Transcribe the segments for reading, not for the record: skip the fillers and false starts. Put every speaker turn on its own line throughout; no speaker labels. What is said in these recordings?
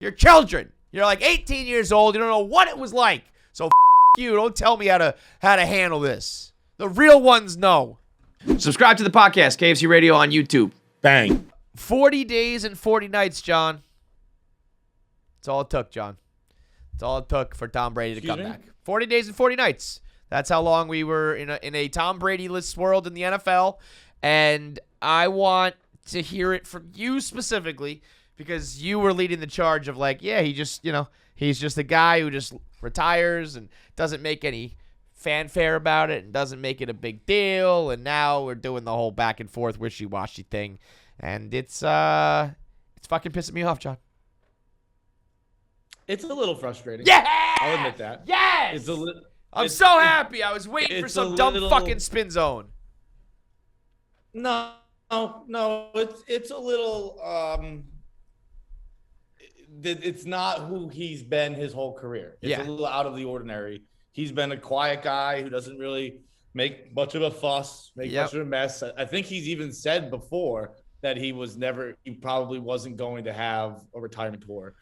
You're children. You're like 18 years old. You don't know what it was like. So you. Don't tell me how to handle this. The real ones know.
Subscribe to the podcast, KFC Radio on YouTube.
Bang.
40 days and 40 nights, John. That's all it took, John. That's all it took for Tom Brady to come back. 40 days and 40 nights. That's how long we were in a Tom Brady-less world in the NFL. And I want to hear it from you specifically because you were leading the charge of like, yeah, he's just a guy who just retires and doesn't make any fanfare about it and doesn't make it a big deal. And now we're doing the whole back and forth wishy-washy thing. And it's fucking pissing me off, John.
It's a little frustrating.
Yeah!
I'll admit that.
Yes! I'm so happy. I was waiting for some dumb fucking spin zone.
No. It's a little. It's not who he's been his whole career. It's a little out of the ordinary. He's been a quiet guy who doesn't really make much of a fuss, make much of a mess. I think he's even said before that he probably wasn't going to have a retirement tour.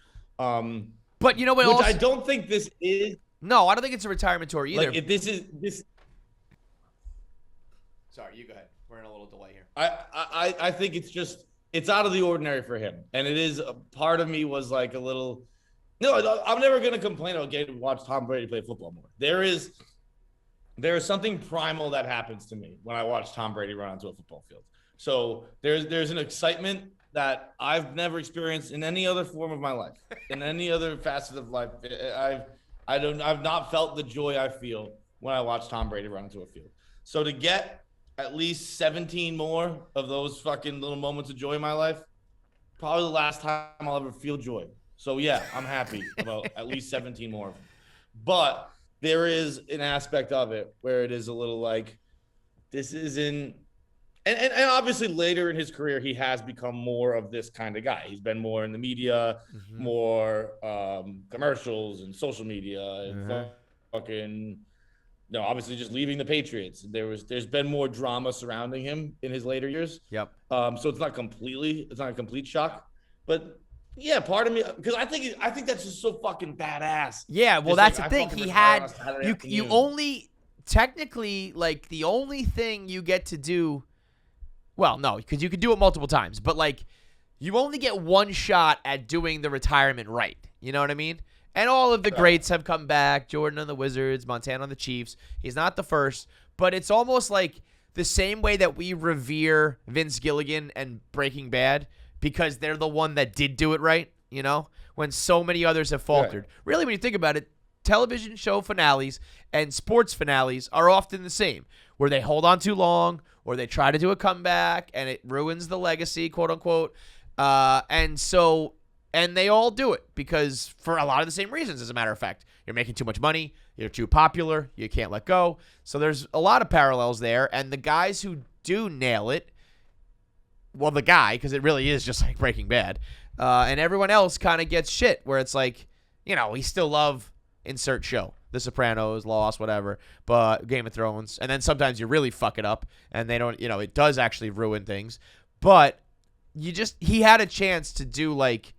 But you know what?
Which I don't think this is.
No, I don't think it's a retirement tour either.
Like if this is.
Sorry, you go ahead. We're in a little delay here.
I think it's out of the ordinary for him, and it is. Part of me was like a little. No, I'm never gonna complain about getting to watch Tom Brady play football more. There is something primal that happens to me when I watch Tom Brady run onto a football field. So there's an excitement that I've never experienced in any other form of my life, in any other facet of life. I've not felt the joy I feel when I watch Tom Brady run into a field. So to get at least 17 more of those fucking little moments of joy in my life, probably the last time I'll ever feel joy. So yeah, I'm happy about at least 17 more of them. But there is an aspect of it where it is a little like, this isn't. And obviously later in his career, he has become more of this kind of guy. He's been more in the media, more commercials and social media and fucking, obviously just leaving the Patriots. There's been more drama surrounding him in his later years.
Yep.
So it's not a complete shock, but yeah, part of me, because I think that's just so fucking badass.
Yeah, well, that's the thing. He had you only technically like the only thing you get to do. Well, no, because you could do it multiple times, but like you only get one shot at doing the retirement right. You know what I mean? And all of the greats have come back. Jordan on the Wizards, Montana on the Chiefs. He's not the first, but it's almost like the same way that we revere Vince Gilligan and Breaking Bad because they're the one that did do it right, when so many others have faltered. Right. Really, when you think about it, television show finales and sports finales are often the same, where they hold on too long or they try to do a comeback and it ruins the legacy, quote unquote. And they all do it because for a lot of the same reasons, as a matter of fact. You're making too much money. You're too popular. You can't let go. So there's a lot of parallels there. And the guys who do nail it, well, the guy, because it really is just like Breaking Bad, and everyone else kind of gets shit where it's like, we still love insert show. The Sopranos, Lost, whatever, but Game of Thrones. And then sometimes you really fuck it up and they don't, it does actually ruin things. But he had a chance to do like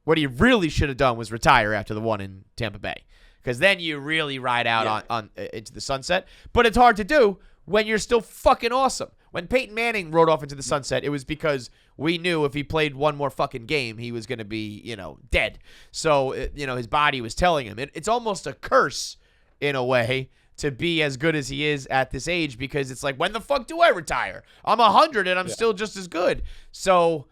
what he really should have done was retire after the one in Tampa Bay. Because then you really ride out on into the sunset. But it's hard to do when you're still fucking awesome. When Peyton Manning rode off into the sunset, it was because we knew if he played one more fucking game, he was going to be, dead. So, his body was telling him. It's almost a curse, in a way, to be as good as he is at this age because it's like, when the fuck do I retire? I'm 100 and I'm still just as good. So,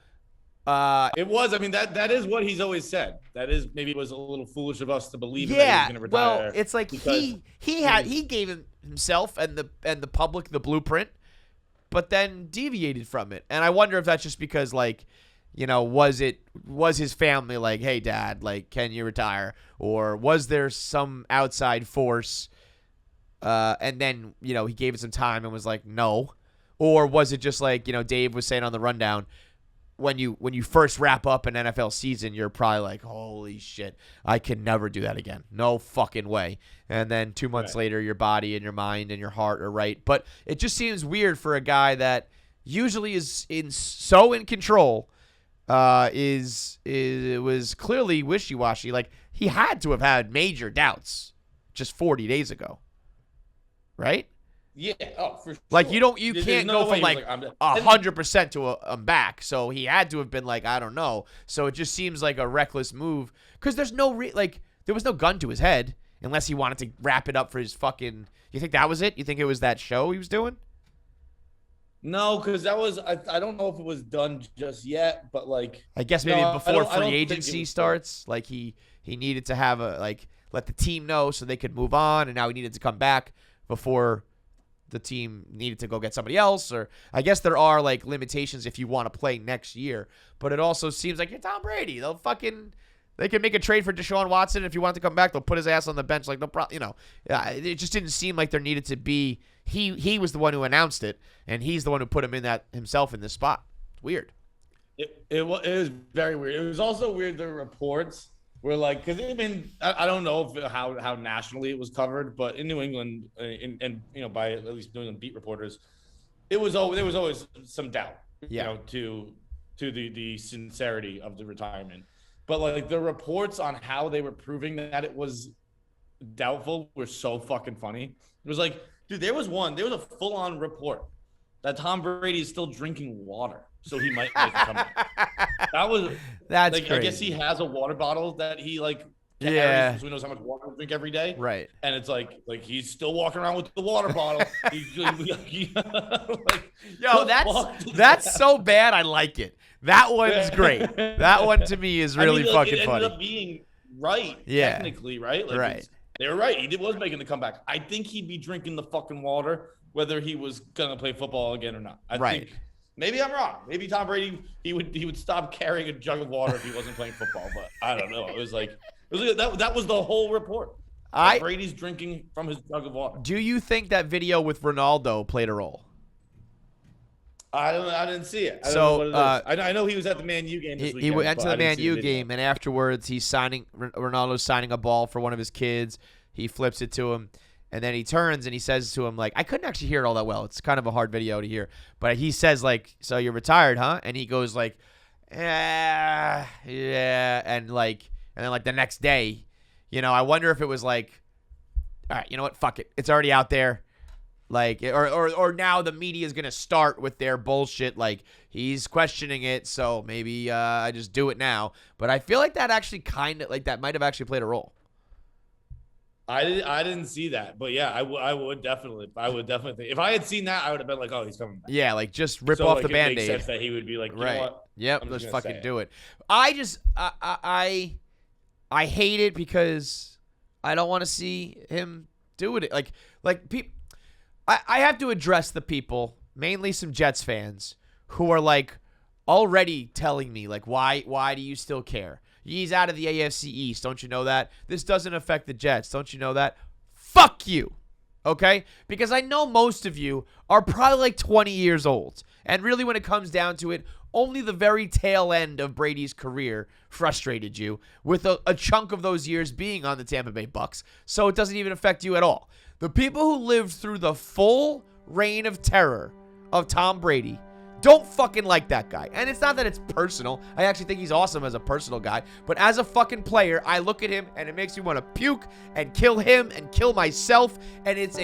it was. I mean, that is what he's always said. That is maybe it was a little foolish of us to believe that he was going to retire.
Well, it's like he gave himself and the public the blueprint, but then deviated from it. And I wonder if that's just because, like, was his family like, hey, Dad, like, can you retire? Or was there some outside force and then, he gave it some time and was like, no? Or was it just like, Dave was saying on the rundown, when you first wrap up an NFL season, you're probably like, holy shit, I can never do that again. No fucking way. And then 2 months later, your body and your mind and your heart are right. But it just seems weird for a guy that usually is so in control it was clearly wishy-washy. Like, he had to have had major doubts just 40 days ago, right?
Yeah, for sure.
Like, you can't go from like 100% to I'm back. So he had to have been like, I don't know. So it just seems like a reckless move because there's no there was no gun to his head unless he wanted to wrap it up for his fucking. You think that was it? You think it was that show he was doing?
No, because that was I don't know if it was done just yet, but like
I guess maybe before free agency starts, like he needed to have let the team know so they could move on, and now he needed to come back before the team needed to go get somebody else. Or I guess there are like limitations if you want to play next year, but it also seems like you're Tom Brady. They can make a trade for Deshaun Watson. If you want to come back, they'll put his ass on the bench. Like, it just didn't seem like there needed to be. He was the one who announced it, and he's the one who put him in himself in this spot. It's weird.
It was very weird. It was also weird. The reports were like, because I don't know how nationally it was covered, but in New England, and by at least New England beat reporters, there was always some doubt, to the sincerity of the retirement. But like the reports on how they were proving that it was doubtful were so fucking funny. It was like, dude, there was a full-on report that Tom Brady is still drinking water, so he might make a comeback. That's like, crazy. I guess he has a water bottle that he carries, so he knows how much water to drink every day.
Right.
And it's like he's still walking around with the water bottle.
Yo, that's so bad. I like it. That one's great. That one to me is really fucking
it
funny.
Ended up being right, technically, right? Like,
right.
They were right. He was making the comeback. I think he'd be drinking the fucking water whether he was gonna play football again or not. I think maybe I'm wrong. Maybe Tom Brady he would stop carrying a jug of water if he wasn't playing football. But I don't know. It was that was the whole report. Brady's drinking from his jug of water.
Do you think that video with Ronaldo played a role?
I didn't see it. I don't know what it is. I know he was at the Man U game this weekend.
He went to the Man U game, and afterwards Ronaldo's signing a ball for one of his kids. He flips it to him, and then he turns and he says to him, like, I couldn't actually hear it all that well. It's kind of a hard video to hear. But he says, like, so you're retired, huh? And he goes like, yeah. And then the next day, I wonder if it was like, all right, you know what? Fuck it. It's already out there. Like, or now the media is going to start with their bullshit. Like, he's questioning it, so maybe I just do it now. But I feel like that actually that might have actually played a role.
I didn't see that, but yeah, I would definitely think if I had seen that, I would have been like, oh, he's coming back.
Yeah, like just rip off the Band-Aid.
It makes sense that he would be like, you know what?
Yep, let's fucking do it. I hate it because I don't want to see him do it. Like people. I have to address the people, mainly some Jets fans, who are like already telling me like, why do you still care? He's out of the AFC East. Don't you know that? This doesn't affect the Jets. Don't you know that? Fuck you. Okay? Because I know most of you are probably like 20 years old. And really when it comes down to it, only the very tail end of Brady's career frustrated you, with a chunk of those years being on the Tampa Bay Bucs. So it doesn't even affect you at all. The people who lived through the full reign of terror of Tom Brady don't fucking like that guy. And it's not that it's personal. I actually think he's awesome as a personal guy. But as a fucking player, I look at him and it makes me want to puke and kill him and kill myself. And it's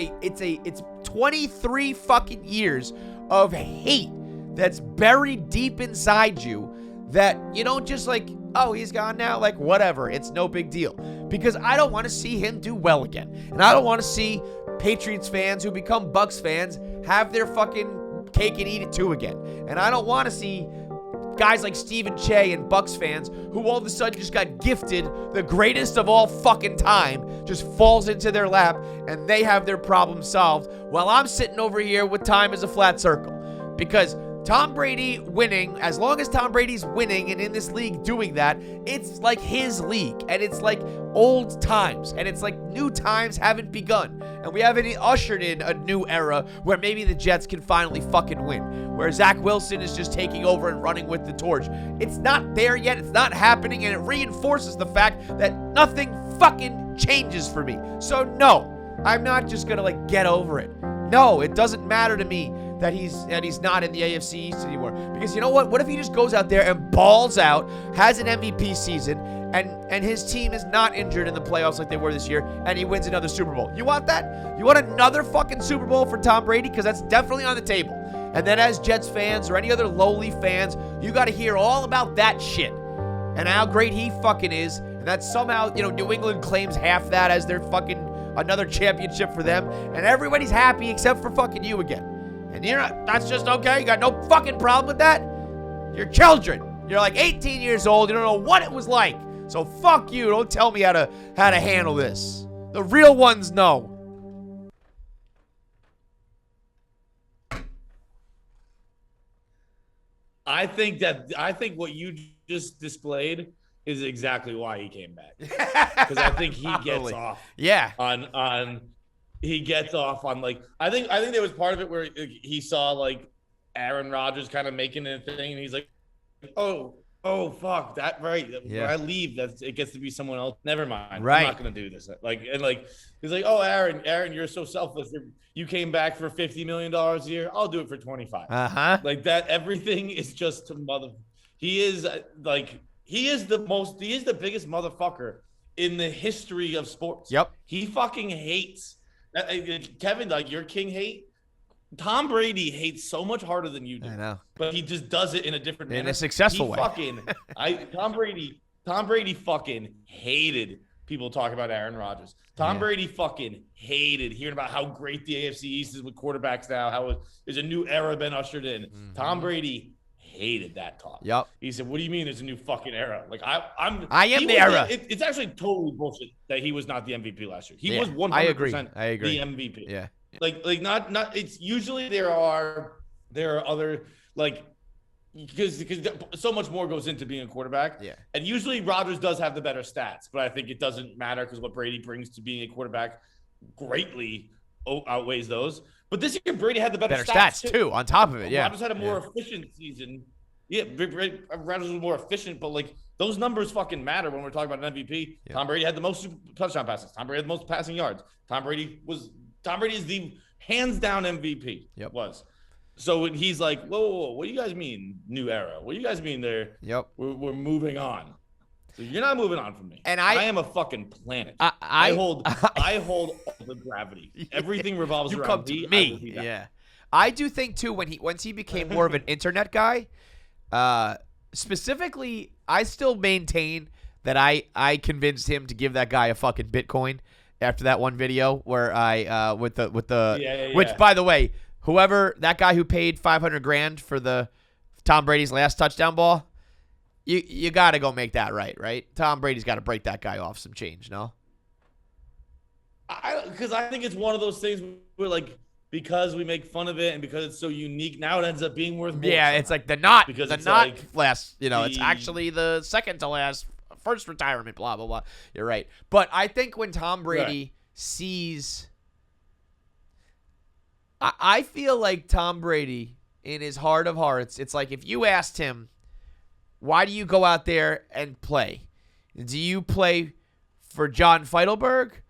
23 fucking years of hate that's buried deep inside you that you don't just like, oh, he's gone now, like whatever, it's no big deal. Because I don't want to see him do well again. And I don't want to see Patriots fans who become Bucs fans have their fucking cake and eat it too again. And I don't want to see guys like Stephen Che and Bucs fans who all of a sudden just got gifted the greatest of all fucking time just falls into their lap and they have their problem solved while I'm sitting over here with time as a flat circle. Because Tom Brady winning, as long as Tom Brady's winning and in this league doing that, it's like his league. And it's like old times. And it's like new times haven't begun. And we haven't ushered in a new era where maybe the Jets can finally fucking win. Where Zach Wilson is just taking over and running with the torch. It's not there yet. It's not happening. And it reinforces the fact that nothing fucking changes for me. So no, I'm not just going to like get over it. No, it doesn't matter to me that he's not in the AFC East anymore. Because you know what? What if he just goes out there and balls out, has an MVP season, and his team is not injured in the playoffs like they were this year, and he wins another Super Bowl? You want that? You want another fucking Super Bowl for Tom Brady? Because that's definitely on the table. And then as Jets fans or any other lowly fans, you got to hear all about that shit and how great he fucking is. And that somehow, New England claims half that as their fucking another championship for them. And everybody's happy except for fucking you again. And that's just okay. You got no fucking problem with that? You're children. You're like 18 years old. You don't know what it was like. So fuck you. Don't tell me how to handle this. The real ones know.
I think what you just displayed is exactly why he came back. Because I think he gets off.
Yeah.
He gets off on like I think there was part of it where he saw like Aaron Rodgers kind of making it a thing, and he's like, oh fuck that right.
Yeah.
When I leave, it gets to be someone else. Never mind.
Right.
I'm not gonna do this. He's like, oh Aaron, you're so selfless. You came back for $50 million a year. I'll do it for 25. Like that. Everything is just to mother. He is the biggest motherfucker in the history of sports.
Yep.
He fucking hates. Kevin, like your king hate. Tom Brady hates so much harder than you do.
I know.
But he just does it in a different manner.
In a successful way.
Tom Brady fucking hated people talking about Aaron Rodgers. Tom Brady fucking hated hearing about how great the AFC East is with quarterbacks now, how there's a new era been ushered in. Mm-hmm. Tom Brady hated that talk.
Yep.
He said, what do you mean there's a new fucking era? Like I am the
era.
It's actually totally bullshit that he was not the MVP last year. He was 100%
I agree.
the MVP.
Yeah.
Like not it's usually there are other like because so much more goes into being a quarterback.
Yeah.
And usually Rodgers does have the better stats, but I think it doesn't matter because what Brady brings to being a quarterback greatly outweighs those. But this year Brady had the better
stats too. On top of it, yeah.
Rodgers had a more efficient season. Yeah, Rodgers was more efficient, but like those numbers fucking matter when we're talking about an MVP. Yeah. Tom Brady had the most touchdown passes. Tom Brady had the most passing yards. Tom Brady is the hands down MVP.
Yep.
Was. So when he's like, whoa, what do you guys mean new era? What do you guys mean there?
Yep.
We're moving on. So you're not moving on from me.
And
I am a fucking planet. I hold all the gravity. Everything revolves around
me. Yeah. I do think too once he became more of an internet guy, specifically, I still maintain that I convinced him to give that guy a fucking Bitcoin after that one video where I which by the way, whoever that guy who paid $500,000 for the Tom Brady's last touchdown ball, you got to go make that right? Tom Brady's got to break that guy off some change, no?
Because I think it's one of those things where like because we make fun of it and because it's so unique, now it ends up being worth more.
Yeah, it's like it's actually the second to last first retirement, blah, blah, blah. You're right. But I think when Tom Brady sees I feel like Tom Brady, in his heart of hearts, it's like if you asked him, why do you go out there and play? Do you play for John Feidelberg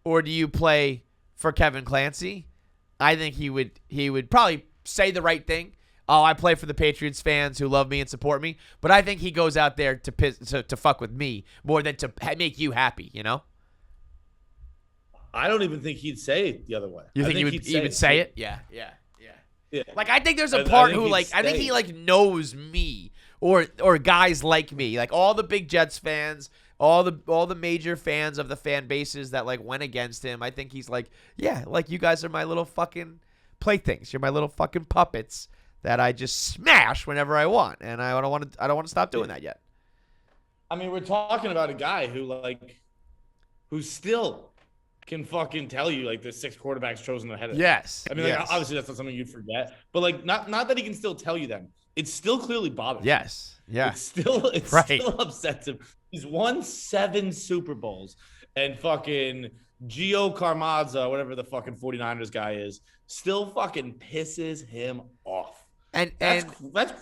or do you play for Kevin Clancy? I think he would probably say the right thing. Oh, I play for the Patriots fans who love me and support me. But I think he goes out there to fuck with me more than to make you happy, you know?
I don't even think he'd say it the other way.
You think he would say it? Yeah. Like I think there's a part who like I think he like knows me or guys like me, like all the big Jets fans, all the major fans of the fan bases that like went against him. I think he's like, yeah, like you guys are my little fucking playthings. You're my little fucking puppets that I just smash whenever I want, and I don't want to stop doing that yet.
I mean, we're talking about a guy who still can fucking tell you like the 6 quarterbacks chosen ahead of him.
Yes.
I mean, like, obviously that's not something you'd forget, but like not that he can still tell you them. It still clearly bothers him.
Yes. Yeah.
It's still upsets him. He's won 7 Super Bowls and fucking Gio Carmazza, whatever the fucking 49ers guy is, still fucking pisses him off. And that's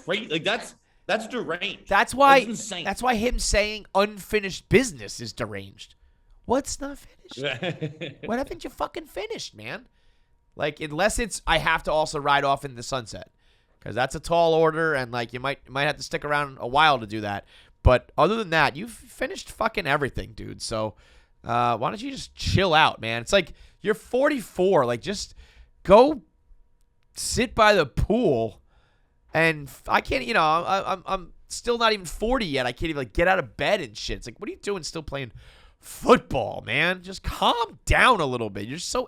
great. Like that's deranged.
That's why
that's insane.
That's why him saying unfinished business is deranged. What's not finished? What haven't you fucking finished, man? Like, unless it's I have to also ride off in the sunset, because that's a tall order, and like you might have to stick around a while to do that. But other than that, you've finished fucking everything, dude. So why don't you just chill out, man? It's like you're 44. Like, just go sit by the pool. And I can't, I'm still not even 40 yet. I can't even like get out of bed and shit. It's like, what are you doing still playing football, man? Just calm down a little bit. You're so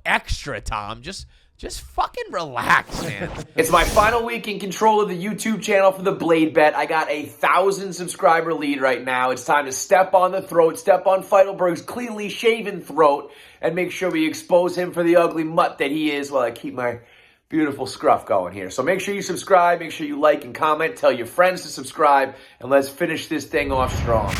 extra, Tom. Just fucking relax, man.
It's my final week in control of the YouTube channel for the Blade Bet. I got a 1,000 subscriber lead right now. It's time to step on the throat, step on Feidelberg's cleanly shaven throat, and make sure we expose him for the ugly mutt that he is while I keep my beautiful scruff going here. So make sure you subscribe, make sure you like and comment, tell your friends to subscribe, and let's finish this thing off strong.